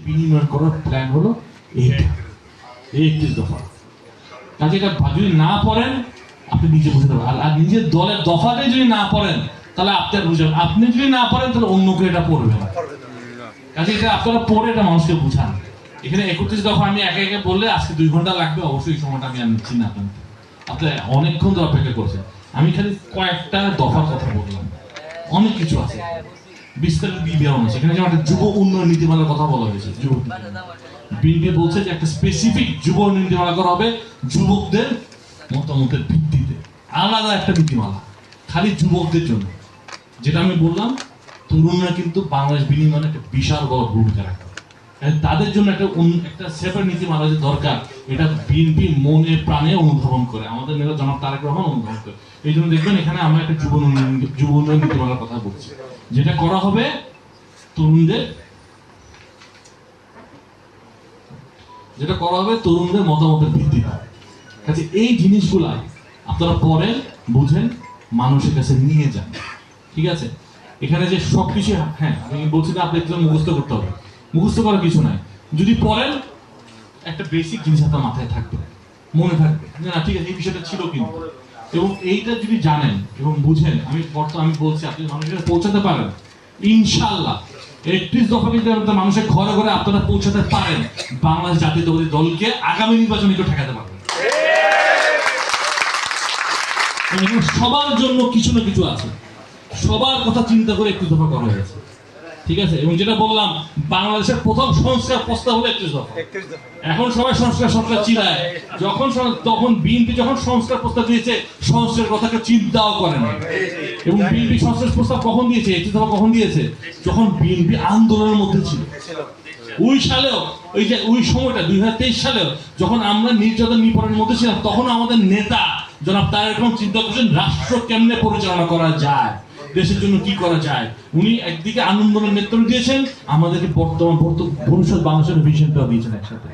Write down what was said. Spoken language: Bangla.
বিনিময় করার প্ল্যান হলো এইটা, এই 31 দফা। কাজে এটা যদি না পড়েন আপনি নিজে বুঝতে পারবেন, আর নিজের দলের দফাতে যদি না পড়েন তাহলে আপনার বুঝবেন, আপনি যদি না পড়েন তাহলে অন্য কেউ এটা পড়বে না। কাজে এটা আপনারা পড়ে এটা মানুষকে বুঝান। এখানে 31 দফা আমি একে একে বললে আজকে 2 ঘন্টা লাগবে, অবশ্যই সময়টা আমি আর নিচ্ছি না। আপনি অনেকক্ষণ ধরে অপেক্ষা করছেন, আমি খালি কয়েকটা দফার কথা বললাম, অনেক কিছু আছে বিস্তারিত বিবরণ আছে। এখানে যেমন একটা যুব উন্নয়ন নীতিমালার কথা বলা হয়েছে, যুব বিএনপি বলছে যে একটা স্পেসিফিক যুব নীতিমালা করা হবে যুবকদের মতামতের ভিত্তিতে, আলাদা একটা নীতিমালা খালি যুবকদের জন্য। যেটা আমি বললাম, তরুণরা কিন্তু বাংলাদেশ বিনিময়ে একটা বিশাল বড় ভূমিকা রাখে, তাদের জন্য একটা সেপারেট নীতিমালা যে দরকার, এটা বিএনপি মনে প্রাণে অনুধাবন করে, আমাদের নেতা জনাব তারেক রহমান অনুধাবন করে। এই জন্য দেখবেন এখানে আমরা একটা যুব উন্নয়ন নীতিমালার কথা বলছি, যেটা করা হবে তরুণদের মতামতের ভিত্তিতে। কাজে এই জিনিসগুলা আপনারা পড়েন, বুঝেন, মানুষের কাছে নিয়ে যান, ঠিক আছে? এখানে যে সবকিছু, হ্যাঁ আমি বলছি না আপনি একদম মুখস্থ করতে হবে, মুখস্থ করার কিছু নাই। যদি পড়েন একটা বেসিক জিনিস আপনার মাথায় থাকবে, মনে থাকবে না, ঠিক আছে এই বিষয়টা ছিল কিন্তু, এবং এইটা যদি জানেন এবং বুঝেন, আমি বলছি আপনি মানুষের পৌঁছাতে পারেন ইনশাআল্লাহ। 31 দফা যদি আপনার মানুষের ঘরে ঘরে আপনারা পৌঁছাতে পারেন, বাংলাদেশ জাতীয়তাবাদী দলকে আগামী নির্বাচনে কেউ ঠেকাতে পারবে। সবার জন্য কিছু না কিছু আছে, সবার কথা চিন্তা করে 31 দফা করা হয়েছে, ঠিক আছে? এবং যেটা বললাম, বাংলাদেশের প্রথম সংস্কার প্রস্তাব হলো 31 দফা। এখন সবাই সংস্কার চিরায়, তখন বিএনপি যখন সংস্কার প্রস্তাব দিয়েছে, সংস্কারের কথা কেউ চিন্তাও করে না। এবং বিএনপি সংস্কার প্রস্তাব কখন দিয়েছে, 31 দফা কখন দিয়েছে? যখন বিএনপি আন্দোলনের মধ্যে ছিল। ওই সময়টা 2023 সালেও যখন আমরা নির্যাতন নিপীড়নের মধ্যে ছিলাম, তখন আমাদের নেতা জনাব তারেক রহমান চিন্তা করছেন রাষ্ট্র কেমনে পরিচালনা করা যায়, দেশের জন্য কি করা যায়। উনি একদিকে আন্দোলনের নেতৃত্ব দিয়েছেন, আমাদেরকে বর্তমান ভবিষ্যৎ বাংলাদেশের ভিশনটাও দিয়েছেন একসাথে।